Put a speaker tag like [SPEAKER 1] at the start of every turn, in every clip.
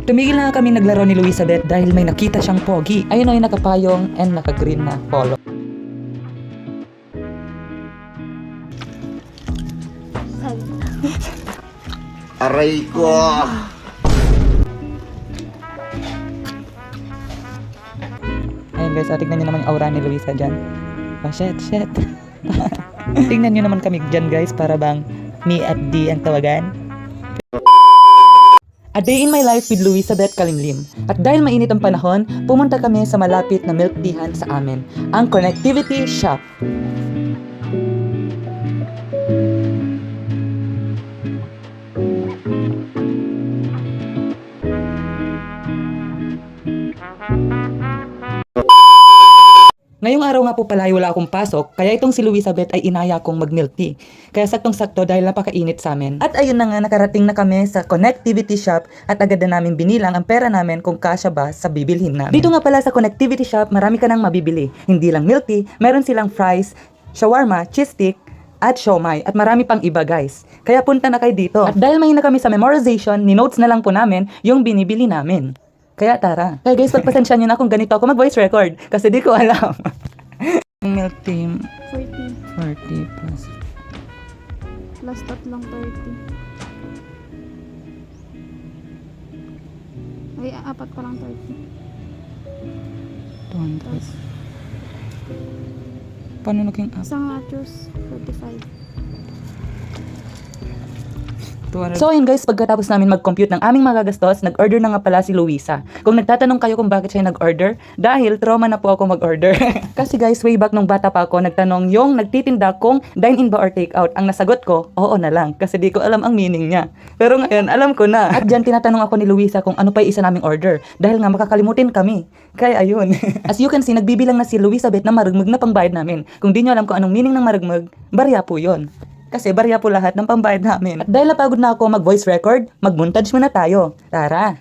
[SPEAKER 1] Tumigil na kami naglaro ni Luisabeth dahil may nakita siyang pogi. Ayun o yung nakapayong and naka-green na polo.
[SPEAKER 2] Aray ko!
[SPEAKER 1] Ayun guys, tignan nyo naman yung aura ni Luisa dyan. Oh, shit. Tignan nyo naman kami dyan guys, para bang me at D ang tawagan. A day in my life with Luisabeth Kalimlim. At dahil mainit ang panahon, pumunta kami sa malapit na milk teahan sa amin, ang Connectivity Shop. Ngayong araw nga po pala ay wala akong pasok, kaya itong si Luisabeth ay inaya kong mag-milk tea. Kaya saktong-sakto dahil napakainit sa amin. At ayun na nga, nakarating na kami sa Connectivity Shop at agad na namin binilang ang pera namin kung kasya ba sa bibilhin namin. Dito nga pala sa Connectivity Shop, marami ka nang mabibili. Hindi lang milk tea, meron silang fries, shawarma, cheese stick, at siomai, at marami pang iba guys. Kaya punta na kayo dito. At dahil mahina kami sa memorization, ni-notes na lang po namin yung binibili namin. Kaya tara. Kaya guys, pagpasensya nyo na kung ganito ako mag-voice record. Kasi di ko alam. Milk team 40 plus.
[SPEAKER 3] Plus tatlong 30. Ay, apat pa lang 30.
[SPEAKER 1] 200. Paano naging up?
[SPEAKER 3] Isang nachos, 45.
[SPEAKER 1] So ayun guys, pagkatapos namin mag-compute ng aming magagastos, nag-order na nga pala si Luisa. Kung nagtatanong kayo kung bakit siya nag-order, dahil trauma na po ako mag-order. Kasi guys, way back nung bata pa ako, nagtanong yung nagtitinda kung dine-in ba or take-out. Ang nasagot ko, oo na lang, kasi di ko alam ang meaning niya. Pero ngayon, alam ko na. At dyan tinatanong ako ni Luisa kung ano pa yung isa naming order, dahil nga makakalimutin kami. Kaya ayun. As you can see, nagbibilang na si Luisabeth na maragmag na pangbayad namin. Kung di nyo alam kung anong meaning ng maragmag, barya po yun. Kasi barya po lahat ng pambayad namin. At dahil napagod na ako mag-voice record, mag-montage muna tayo. Tara!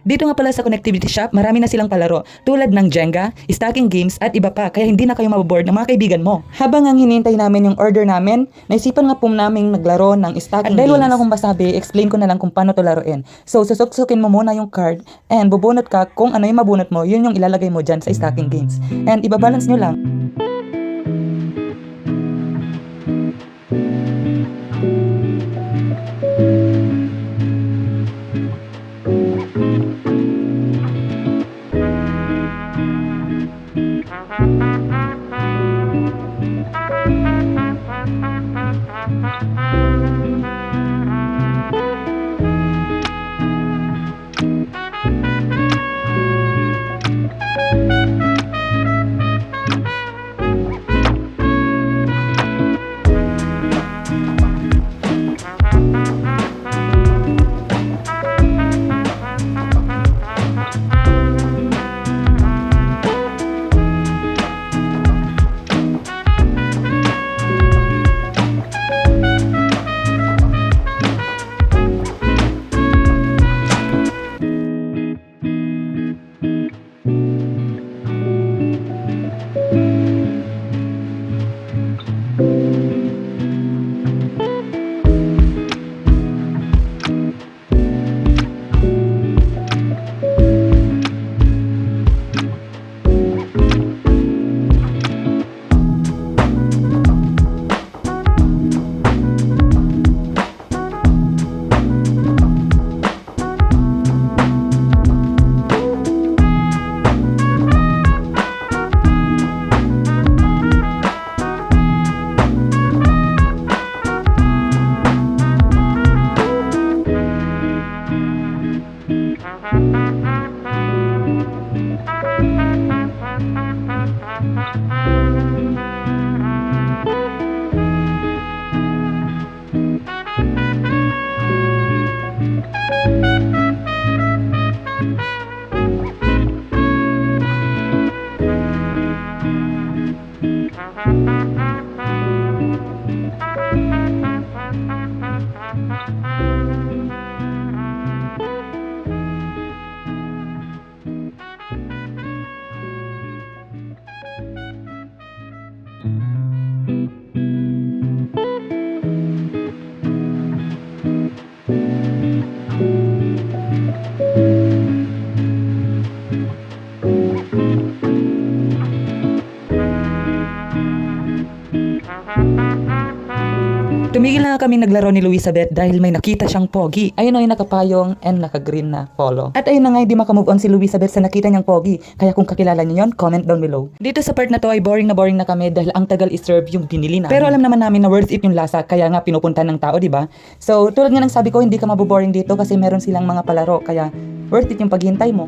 [SPEAKER 1] Dito nga pala sa Connectivity Shop, marami na silang palaro tulad ng Jenga, stacking games at iba pa, kaya hindi na kayo maboboard ng mga kaibigan mo. Habang ang hinintay namin yung order namin, naisipan nga po namin maglaro ng stacking games. At dahil wala na akong masabi, explain ko na lang kung paano to laruin. So susuksukin mo muna yung card and bubunot ka kung ano yung mabunot mo, yun yung ilalagay mo dyan sa stacking games. And ibabalance nyo lang. Tumigil na kami naglaro ni Luisabeth dahil may nakita siyang pogi. Ayun o yung nakapayong and naka-green na polo. At ayun na nga, hindi makamove on si Luisabeth sa nakita niyang pogi. Kaya kung kakilala niyo yun, comment down below. Dito sa part na to ay boring na kami dahil ang tagal iserve yung binili namin. Pero alam naman namin na worth it yung lasa, kaya nga pinupunta ng tao, di ba? So tulad nga ng sabi ko, hindi ka maboboring dito kasi meron silang mga palaro, kaya worth it yung paghihintay mo.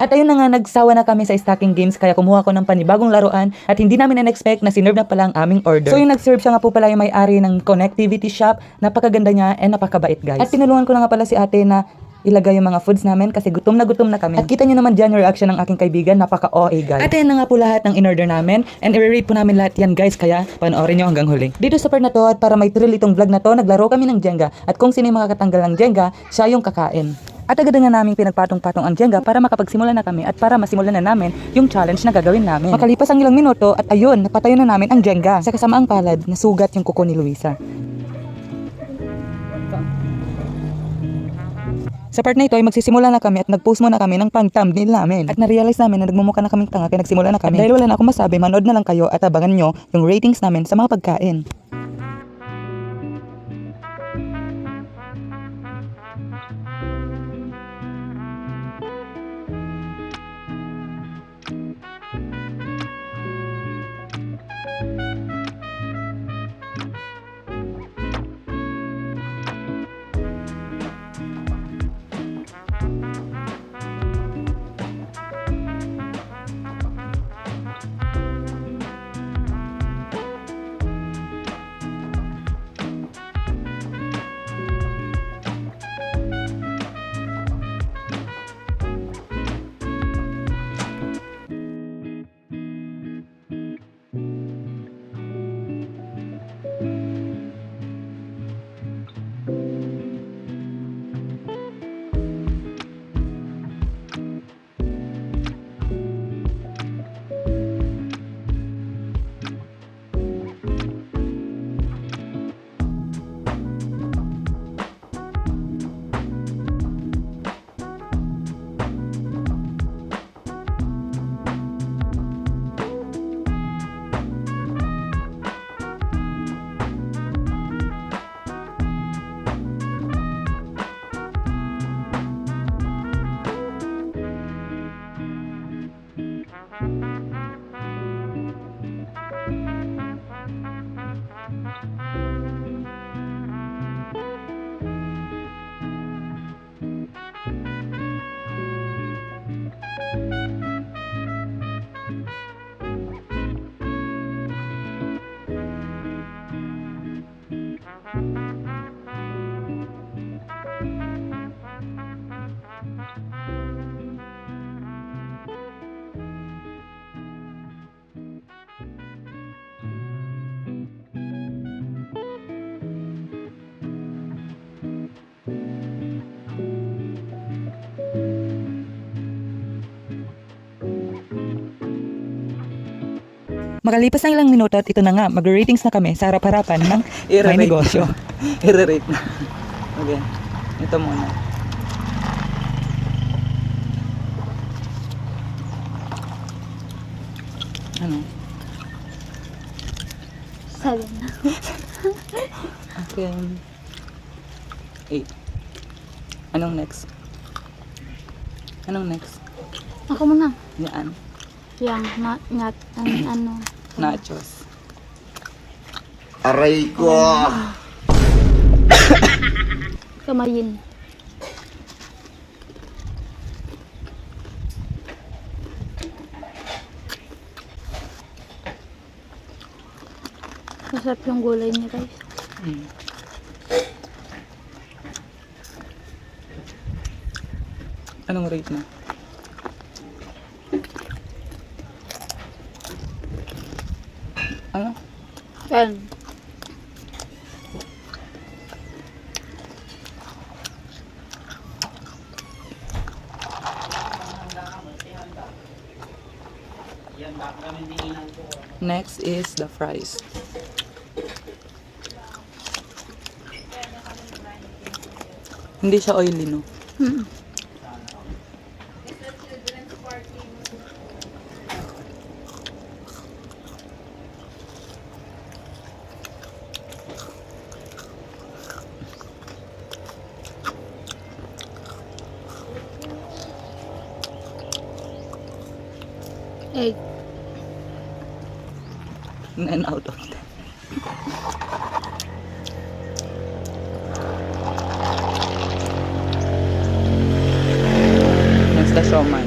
[SPEAKER 1] At ayun na nga, nagsawa na kami sa stacking games kaya kumuha ko ng panibagong laruan at hindi namin na-expect na sinerve na pala ang aming order. So yung nag-serve siya nga po pala yung may-ari ng connectivity shop, napakaganda niya and napakabait guys. At tinulungan ko na nga pala si ate na ilagay yung mga foods namin kasi gutom na kami. At kita nyo naman dyan yung reaction ng aking kaibigan, napaka-OA guys. At ayan na nga po lahat ng in-order namin and i-rate po namin lahat yan guys, kaya panoorin nyo hanggang huli. Dito sa part na to at para may thrill itong vlog na to, naglaro kami ng Jenga at kung sino yung makakatanggal ng Jenga, siya yung kakain. At agad nga naming pinagpatong-patong ang Jenga para makapagsimula na kami at para masimulan na namin yung challenge na gagawin namin. Makalipas ang ilang minuto at ayun, napatayo na namin ang Jenga. Sa kasamaang palad, nasugat yung kuko ni Luisa. Sa part na ito ay magsisimula na kami at nag-post muna kami ng pang-thumbnail namin. At na-realize namin na nagmumukha na kaming tanga kaya nagsimula na kami. At dahil wala na akong masabi, manood na lang kayo at abangan nyo yung ratings namin sa mga pagkain. Makalipas ng ilang minuto at ito na nga, mag-ratings na kami sa harap-harapan ng may negosyo. I-rate na. Okay, ito muna. Ano?
[SPEAKER 3] 7.
[SPEAKER 1] Okay. 8. Anong next? Anong next?
[SPEAKER 3] Ako muna.
[SPEAKER 1] Yan.
[SPEAKER 3] Yang, ano.
[SPEAKER 1] Nachos.
[SPEAKER 2] Aray ko.
[SPEAKER 3] Kamayin. Masarap yung gulay niya, guys.
[SPEAKER 1] Hmm. Anong rate na? Ano?
[SPEAKER 3] 10.
[SPEAKER 1] Next is the fries. Hindi siya oily, no?
[SPEAKER 3] Mm. Egg.
[SPEAKER 1] 9 out of 10. Next, the siomai.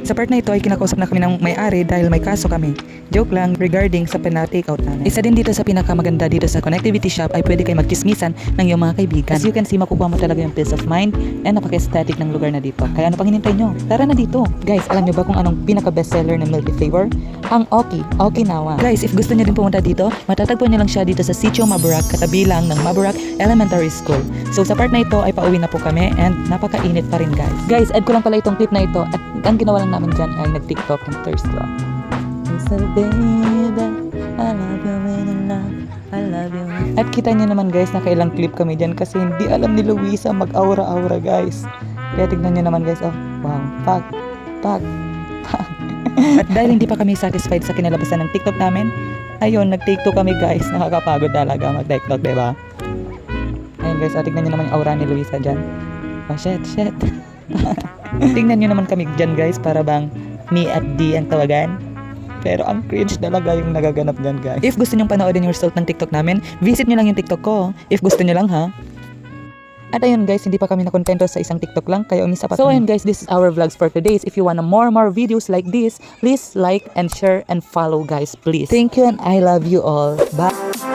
[SPEAKER 1] Sa part na ito ay kinakausap na kami ng may-ari dahil may kaso kami. Joke lang regarding sa pina-takeout namin. Isa din dito sa pinakamaganda dito sa Connectivity Shop ay pwede kayo magchismisan ng iyong mga kaibigan. As you can see, makukuha mo talaga yung peace of mind and napaka-aesthetic ng lugar na dito. Kaya ano pang hinintay nyo? Tara na dito! Guys, alam nyo ba kung anong pinaka-bestseller ng milky flavor? Ang Okinawa. Guys, if gusto nyo din pumunta dito, matatagpuan nyo lang siya dito sa Sitio Maburak, katabi lang ng Maburak Elementary School. So sa part na ito ay pauwi na po kami and napakainit pa rin guys. Guys, add ko lang pala itong clip na ito at ang ginawa lang namin dyan ay nag-TikTok ng thirst trap. At kita nyo naman guys, nakailang clip kami dyan kasi hindi alam ni Luisa mag-aura-aura guys. Kaya tignan nyo naman guys, oh, wow, pag. At dahil hindi pa kami satisfied sa kinalabasan ng TikTok namin, ayun, nag-TikTok kami guys. Nakakapagod talaga mag-TikTok, diba? Ayun guys, tignan nyo naman yung aura ni Luisa dyan. Oh, shit. Tingnan nyo naman kami dyan guys, para bang me at D ang tawagan. Pero ang cringe talaga yung nagaganap dyan guys. If gusto nyong panoodin yung result ng TikTok namin, visit nyo lang yung TikTok ko. If gusto nyo lang ha. At ayun guys, hindi pa kami nakontento sa isang TikTok lang, kaya umisa pa. So ayun guys, this is our vlogs for today. If you want more videos like this, please like and share and follow guys, please. Thank you and I love you all. Bye!